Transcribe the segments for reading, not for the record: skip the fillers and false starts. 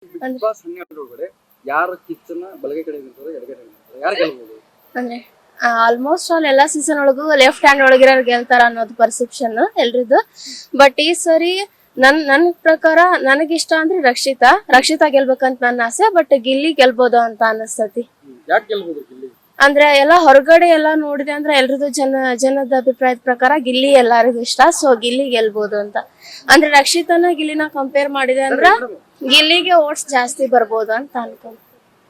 Big boss 12 ಒಳಗಡೆ ಯಾರು ಕಿಚ್ಚನ ಬಲಗೈ ಕಡೆ ನಿಂತಾರೋ ಎಡಗೈ ಕಡೆ ನಿಂತಾರೋ ಯಾರು ಗೆಲ್ಬಹುದು? ಅಂದ್ರೆ ಆಲ್ಮೋಸ್ಟ್ ಆಲ್ ಎಲ್ಲಾ ಸೀಸನ್ ಒಳಗೂ ಲೆಫ್ಟ್ ಹ್ಯಾಂಡ್ ಒಳಗಿರೋರು ಗೆಲ್ತಾರ ಅನ್ನೋದು ಪರ್ಸೆಪ್ಷನ್ ಎಲ್ರದ್ದು. ಬಟ್ ಈ ಸರಿ ನನ್ ಪ್ರಕಾರ ನನಗಿಷ್ಟ ಅಂದ್ರೆ ರಕ್ಷಿತಾ ಗೆಲ್ಬೇಕಂತ ನನ್ನ ಆಸೆ. ಬಟ್ ಗಿಲ್ಲಿ ಗೆಲ್ಬೋದು ಅಂತ ಅನಿಸ್ತತಿ. ಯಾಕೆ ಗೆಲ್ಬಹುದು ಗಿಲ್ಲಿ? ಅಂದ್ರೆ ಎಲ್ಲಾ ಹೊರಗಡೆ ಎಲ್ಲಾ ನೋಡಿದೆ ಅಂದ್ರೆ ಎಲ್ರದ್ದು ಜನದ ಅಭಿಪ್ರಾಯದ ಪ್ರಕಾರ ಗಿಲ್ಲಿ ಎಲ್ಲರಿಗೂ ಇಷ್ಟ. ಸೊ ಗಿಲ್ಲಿ ಗೆಲ್ಬೋದು ಅಂತ. ಅಂದ್ರೆ ರಕ್ಷಿತನ ಗಿಲ್ಲಿನ ಕಂಪೇರ್ ಮಾಡಿದೆ ಅಂದ್ರ ಗಿಲ್ಲಿಗೆ ಓಟ್ಸ್ ಜಾಸ್ತಿ ಬರ್ಬೋದು ಅಂತ ಅನ್ಕೊಂಡ್.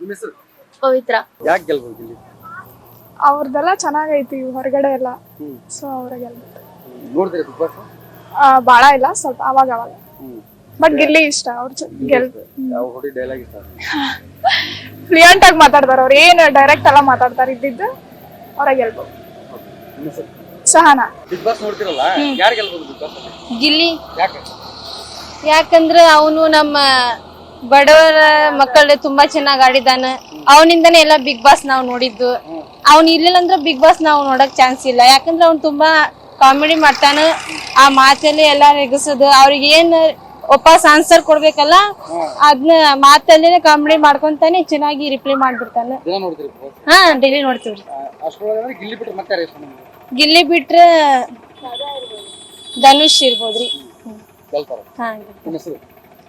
ನಿಮ್ಮ ಹೆಸರು? ಪವಿತ್ರ. ಯಾಕೆ ಗೆಲ್ಬಹುದು ಗಿಲ್ಲಿ? ಅವ್ರದೆಲ್ಲ ಚೆನ್ನಾಗೈತಿ ಹೊರಗಡೆ ಎಲ್ಲ. ಸೊ ಅವ್ರ ಗೆಲ್ಬೇಕು. ನೋಡ್ತೀರಾ ಬಿಗ್ ಬಾಸ್? ಬಾಳ ಇಲ್ಲ, ಸ್ವಲ್ಪ ಅವಾಗ ಬಟ್ ಗಿಲ್ಲಿ ಇಷ್ಟ. ಅವ್ರ ಯಾವ ಹೊಡಿ ಡೈಲಾಗ್ ಇಷ್ಟ? ಫ್ಲೂಯೆಂಟ್ ಆಗಿ ಮಾತಾಡ್ತಾರ. ಅವ್ರ ಏನ್ ಡೈರೆಕ್ಟ್ ಎಲ್ಲ ಮಾತಾಡ್ತಾರ ಇದ್ದಿದ್ದು ಅವ್ರ ಗೆಲ್ಬೋದು. ನಿಮ್ಮ ಹೆಸರು? ಸಹನಾ. ಬಿಗ್ ಬಾಸ್ ನೋಡ್ತಿರಲ್ಲ, ಯಾರು ಗೆಲ್ಬಹುದು ಬಿಗ್ ಬಾಸ್ ಅಲ್ಲಿ? ಗಿಲ್ಲಿ. ಯಾಕೆ? ಯಾಕಂದ್ರೆ ಅವನು ನಮ್ಮ ಬಡವರ ಮಕ್ಕಳ ತುಂಬಾ ಚೆನ್ನಾಗಿ ಆಡಿದಾನ. ಅವನಿಂದನೇ ಎಲ್ಲ ಬಿಗ್ ಬಾಸ್ ನಾವು ನೋಡಿದ್ದು. ಅವ್ನು ಇರ್ಲಿಲ್ಲ ಅಂದ್ರೆ ಬಿಗ್ ಬಾಸ್ ನಾವು ನೋಡಕ್ ಚಾನ್ಸ್ ಇಲ್ಲ. ಯಾಕಂದ್ರೆ ಅವ್ನು ತುಂಬಾ ಕಾಮಿಡಿ ಮಾಡ್ತಾನ. ಆ ಮಾತಲ್ಲಿ ಎಲ್ಲ ರೆಗಿಸೋದು, ಅವ್ರಿಗೆ ಏನ್ ವಾಪಸ್ ಆನ್ಸರ್ ಕೊಡ್ಬೇಕಲ್ಲ ಅದನ್ನ ಮಾತಲ್ಲೇ ಕಾಮಿಡಿ ಮಾಡ್ಕೊಂತಾನೆ ಚೆನ್ನಾಗಿ ರಿಪ್ಲೈ ಮಾಡ್ಬಿಡ್ತಾನೆ. ದಿನ ನೋಡ್ತೀರಿ ಬಿಗ್ ಬಾಸ್? ಹಾ, ಡೈಲಿ ನೋಡ್ತೀವ್ರಿ. ಅಷ್ಟೊಳಗೆ ಗಿಲ್ಲಿ ಬಿಟ್ರೆ ಮತ್ತೆ ಯಾರು ಇಷ್ಟ ನಿಮ್ಗೆ? ಗಿಲ್ಲಿ ಬಿಟ್ರೆ ಧನುಷ್ ಇರ್ಬೋದ್ರಿ. ಗೆಲ್ತಾರೆ. ಹಾ, ನಿಮ್ಮ ಹೆಸರು?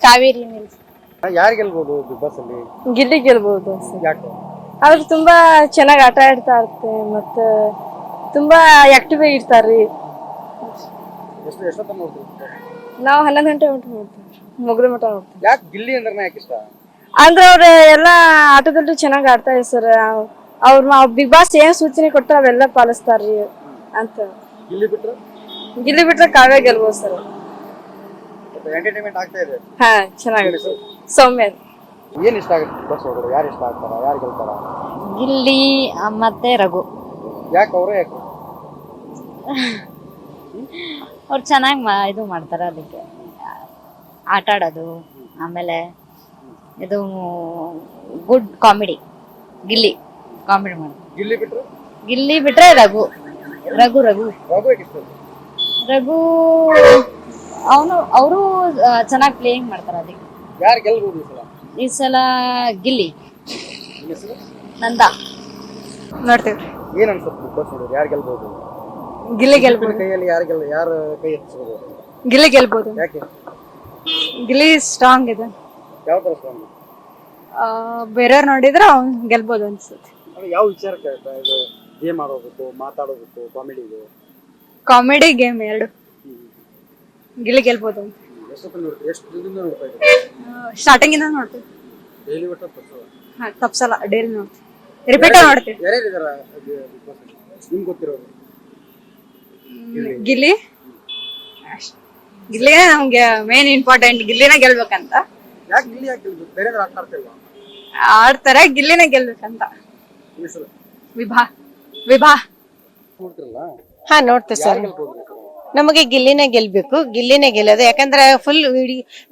ಕಾವೇರಿ ಮಿಲ್ಸ್. ಯಾರು ಗೆಲ್ಬಹುದು ಬಿಗ್ ಬಾಸ್ ಅಲ್ಲಿ? ಗಿಲ್ಲಿ ಗೆಲ್ಬಹುದು. ಯಾಕೆ? ಅವ್ರು ತುಂಬಾ ಚೆನ್ನಾಗಿ ಆಟ ಆಡ್ತಾ ಇರ್ತಾರೆ. ಮತ್ತೆ ತುಂಬಾ ಆಕ್ಟಿವ್ ಆಗಿರ್ತಾರ್ರಿ. ಎಷ್ಟೊತ್ತ ನೋಡ್ತೀರಿ? ನಾವು 11 ಗಂಟೆ ನೋಡ್ತೀವಿ, ಮುಗಿದ ಮಟ ನೋಡ್ತೀವಿ. ಯಾಕೆ ಗಿಲ್ಲಿ ಅಂದ್ರೆ ಯಾಕೆ ಇಷ್ಟ? ಅಂದ್ರೆ ಅವ್ರ ಎಲ್ಲಾ ಆಟದಲ್ಲೂ ಚೆನ್ನಾಗಿ ಆಡ್ತಾ ಇದ್ದಾರೆ ಸರ್. ಅವ್ರ ಬಿಗ್ ಬಾಸ್ ಏನ್ ಸೂಚನೆ ಕೊಟ್ಟಾರ ಅವೆಲ್ಲ ಪಾಲಿಸ್ತಾರ್ರಿ ಅಂತ. ಗಿಲ್ಲಿ ಬಿಟ್ರೆ ಕಾವ್ಯ ಗೆಲ್ಬೋದು ಸರ್. ಎಂಟರ್ಟೈನ್ಮೆಂಟ್ ಆಗ್ತಾ ಇದೆ. ಹಾ, ಚೆನ್ನಾಗಿದೆ. ಸೌಮ್ಯ. ಏನ್ ಇಷ್ಟ ಆಗುತ್ತೆ ಬಿಗ್ ಬಾಸ್ ಒಳಗಡೆ? ಯಾರು ಇಷ್ಟ ಆಗ್ತಾರ? ಯಾರು ಗೆಲ್ತಾರ? ಗಿಲ್ಲಿ ಮತ್ತೆ ರಘು. ಯಾಕೆ ಅವರೇ ಯಾಕೆ? ಅವ್ರು ಚೆನ್ನಾಗಿ ಇದು ಮಾಡ್ತಾರ. ಅದಕ್ಕೆ ಆಟ ಆಡೋದು, ಆಮೇಲೆ ಇದು ಗುಡ್ ಕಾಮಿಡಿ. ಗಿಲ್ಲಿ ಕಾಮಿಡಿ ಮಾಡ್ತಾರೆ. ಗಿಲ್ಲಿ ಬಿಟ್ರೆ ರಘು. ಯಾಕೆ ಇಷ್ಟ? ರಘು ಅವರು ಚೆನ್ನಾಗಿ ಪ್ಲೇಯಿಂಗ್ ಮಾಡ್ತಾರ. ಅದಕ್ಕೆ ಯಾರು ಗೆಲ್ಬಹುದು ಈ ಸಲ? ಈ ಸಲ ಗಿಲ್ಲಿ. ನಿಮ್ಮ ಹೆಸರು? ನಂದಾ. ನೋಡ್ತೀವಿ. ಏನ್ ಅನ್ಸುತ್ತೆ ಬಿಗ್ ಬಾಸ್ ನೋಡಿದ್ರೆ ಯಾರು ಗೆಲ್ಬಹುದು? ಗಿಲ್ಲಿ ಗೆಲ್ಬೋದು. ಕೈಯಲ್ಲಿ ಯಾರು ಕೈ ಎತ್ತಿಸಬಹುದು? ಗಿಲ್ಲಿ ಗೆಲ್ಬೋದು. ಯಾಕೆ? ಗಿಲ್ಲಿ ಸ್ಟ್ರಾಂಗ್ ಇದೆ. ಯಾವ ತರ ಸ್ಟ್ರಾಂಗ್? ಬೇರೆಯವ್ರು ನೋಡಿದ್ರೆ ಅವ್ನು ಗೆಲ್ಬೋದು ಅನ್ಸುತ್ತೆ. ಯಾವ ವಿಚಾರಕ್ಕೆ? ಇದು ಗೇಮ್ ಆಡೋದು, ಮಾತಾಡೋದು, ಕಾಮಿಡಿ ಇದೆ. ಕಾಮಿಡಿ ಗೇಮ್ ಎರಡು. ಗಿಲ್ಲಿ ಗೆಲ್ಬೋದು. ಎಷ್ಟು ದಿನದಿಂದ ನೋಡ್ತಾ ಇದ್ದೀರಿ? ಸ್ಟಾರ್ಟಿಂಗ್ ಇಂದ ನೋಡ್ತೀವಿ. ಡೈಲಿ ಒಟ್ಟು ತಪ್ಸಲ್ಲ, ಡೈಲಿ ನೋಡ್ತೀವಿ. ರಿಪೀಟ್ ನೋಡ್ತೀವಿ. ಯಾರ್ಯಾರು ಇದಾರ ನಿಮ್ಗೆ ಗೊತ್ತಿರೋರು? ಗಿಲ್ಲಿ ಗಿಲ್ಲಿನೇ ನಮ್ಗೆ ಮೇನ್ ಇಂಪಾರ್ಟೆಂಟ್. ಗಿಲ್ಲಿನ ಗೆಲ್ಬೇಕಂತ. ಯಾಕೆ ಗಿಲ್ಲಿ ಯಾಕೆ ಗೆಲ್ಬೇಕು? ಬೇರೆ ಆಟ ಆಡ್ತಿಲ್ವಾ? ಆಡ್ತಾರೆ, ಗಿಲ್ಲಿನೇ ಗೆಲ್ಬೇಕಂತ. ಹೆಸರು? ವಿಭಾ ನೋಡ್ತಿರಲ್ಲ, ಹಾ, ನೋಡ್ತೇವೆ ಸರ್. ನಮಗೆ ಗಿಲ್ಲಿನೇ ಗೆಲ್ಲೋದು. ಯಾಕಂದ್ರೆ ಫುಲ್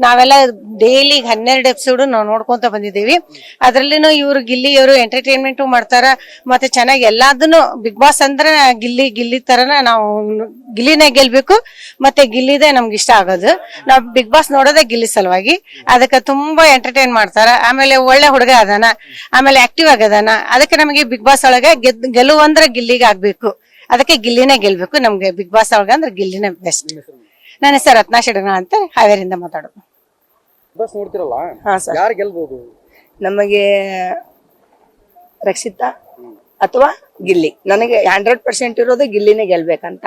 ನಾವೆಲ್ಲ ಡೈಲಿ 12 ಎಪಿಸೋಡ್ ನಾವು ನೋಡ್ಕೊಂತ ಬಂದಿದ್ದೀವಿ. ಅದ್ರಲ್ಲಿನೂ ಇವ್ರು ಗಿಲ್ಲಿಯವರು ಎಂಟರ್ಟೈನ್ಮೆಂಟ್ ಮಾಡ್ತಾರ. ಮತ್ತೆ ಚೆನ್ನಾಗಿ ಎಲ್ಲಾದನ್ನು ಬಿಗ್ ಬಾಸ್ ಅಂದ್ರೆ ಗಿಲ್ಲಿ ತರನ ನಾವು ಗಿಲ್ಲಿನೇ ಗೆಲ್ಬೇಕು. ಮತ್ತೆ ಗಿಲ್ಲಿದೇ ನಮ್ಗೆ ಇಷ್ಟ ಆಗೋದು. ನಾವ್ ಬಿಗ್ ಬಾಸ್ ನೋಡೋದೇ ಗಿಲ್ಲಿ ಸಲುವಾಗಿ. ಅದಕ್ಕೆ ತುಂಬಾ ಎಂಟರ್ಟೈನ್ ಮಾಡ್ತಾರ. ಆಮೇಲೆ ಒಳ್ಳೆ ಹುಡುಗ ಅದಾನ, ಆಮೇಲೆ ಆಕ್ಟಿವ್ ಆಗದಾನ. ಅದಕ್ಕೆ ನಮಗೆ ಬಿಗ್ ಬಾಸ್ ಒಳಗೆ ಗೆಲುವಂದ್ರೆ ಗಿಲ್ಲಿಗೆ ಆಗ್ಬೇಕು. ಅದಕ್ಕೆ ಗಿಲ್ಲಿನೇ ಗೆಲ್ಬೇಕು. ನಮ್ಗೆ ಬಿಗ್ ಬಾಸ್ ಒಳಗ ಅಂದ್ರೆ ಗಿಲ್ಲಿನೇ ಬೆಸ್ಟ್. ನನ್ನ ಹೆಸರು ರತ್ನಾ ಶಿಡಗ ಅಂತ, ಹಾವೇರಿಯಿಂದ ಮಾತಾಡೋದು. ಬಸ್ ನೋಡ್ತಿರಲ್ಲ, ಹಾ ಸರ್. ಯಾರು ಗೆಲ್ಬಹುದು? ನಮಗೆ ರಕ್ಷಿತಾ ಅಥವಾ ಗಿಲ್ಲಿ. ನನಗೆ 100% ಇರೋದು ಗಿಲ್ಲಿನೇ ಗೆಲ್ಬೇಕಂತ.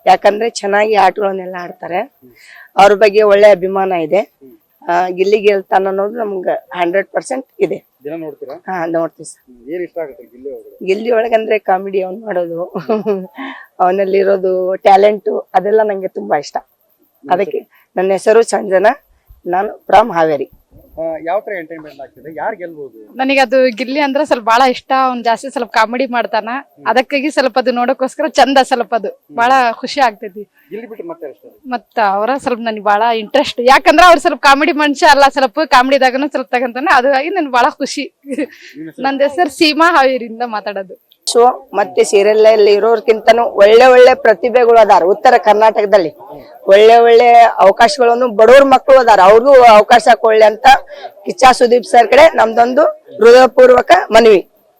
ಯಾಕಂದ್ರೆ ಚೆನ್ನಾಗಿ ಆಟಗಳನ್ನೆಲ್ಲ ಆಡ್ತಾರೆ. ಅವ್ರ ಬಗ್ಗೆ ಒಳ್ಳೆ ಅಭಿಮಾನ ಇದೆ. ಗಿಲ್ಲಿ ಗೆಲ್ತಾನ ಅನ್ನೋದು ನಮ್ಗೆ 100% ಇದೆ. ದಿನ ನೋಡ್ತೀರಾ? ಹಾ, ನೋಡ್ತೀವಿ ಸರ್. ಏನ್ ಇಷ್ಟ ಆಗುತ್ತೆ ಗಿಲ್ಲಿ ಒಳಗಡೆ? ಗಿಲ್ಲಿ ಒಳಗಂದ್ರೆ ಕಾಮಿಡಿ ಅವ್ನು ಮಾಡೋದು, ಅವನಲ್ಲಿರೋದು ಟ್ಯಾಲೆಂಟು, ಅದೆಲ್ಲ ನಂಗೆ ತುಂಬಾ ಇಷ್ಟ. ಅದಕ್ಕೆ ನನ್ನ ಹೆಸರು ಸಂಜನಾ, ನಾನು ಫ್ರಮ್ ಹಾವೇರಿ. ಯಾವ ತರ ಎಂಟರ್ಟೈನ್ಮೆಂಟ್ ಆಗ್ತಿದೆ? ಯಾರು ಗೆಲ್ಬಹುದು? ನನಗೆ ಅದು ಗಿಲ್ಲಿ ಅಂದ್ರೆ ಸ್ವಲ್ಪ ಬಹಳ ಇಷ್ಟ. ಅವ್ನು ಜಾಸ್ತಿ ಸ್ವಲ್ಪ ಕಾಮಿಡಿ ಮಾಡ್ತಾನ. ಅದಕ್ಕಾಗಿ ಸ್ವಲ್ಪ ಅದು ನೋಡೋಕೋಸ್ಕರ ಚಂದ. ಸ್ವಲ್ಪ ಅದು ಬಹಳ ಖುಷಿ ಆಗ್ತೈತಿ. ಗಿಲ್ಲಿ ಬಿಟ್ಟು ಮತ್ತೆ ಇಷ್ಟ? ಮತ್ತ ಅವರ ಸ್ವಲ್ಪ ನನಗೆ ಬಹಳ ಇಂಟ್ರೆಸ್ಟ್. ಯಾಕಂದ್ರೆ ಅವ್ರು ಸ್ವಲ್ಪ ಕಾಮಿಡಿ ಮನುಷ್ಯ ಅಲ್ಲ, ಸ್ವಲ್ಪ ಕಾಮಿಡಿದಾಗನು ಸ್ವಲ್ಪ ತಗಂತಾನೆ. ಅದಾಗಿ ನನ್ಗೆ ಬಹಳ ಖುಷಿ. ನಂದ ಹೆಸರು ಸೀಮಾ, ಹಾವೇರಿಯಿಂದ ಮಾತಾಡೋದು. ಶೋ ಮತ್ತೆ ಸೀರಿಯಲ್ ಅಲ್ಲಿ ಇರೋರ್ಕಿಂತನೂ ಒಳ್ಳೆ ಒಳ್ಳೆ ಪ್ರತಿಭೆಗಳು ಅದಾರ ಉತ್ತರ ಕರ್ನಾಟಕದಲ್ಲಿ. ಒಳ್ಳೆ ಒಳ್ಳೆ ಅವಕಾಶಗಳನ್ನು ಬಡವ್ರ ಮಕ್ಕಳು ಅದಾರ, ಅವ್ರಿಗೂ ಅವಕಾಶ ಕೊಡ್ಲಿ ಅಂತ ಕಿಚ್ಚ ಸುದೀಪ್ ಸರ್ ಕಡೆ ನಮ್ದೊಂದು ಹೃದಯಪೂರ್ವಕ ಮನವಿ.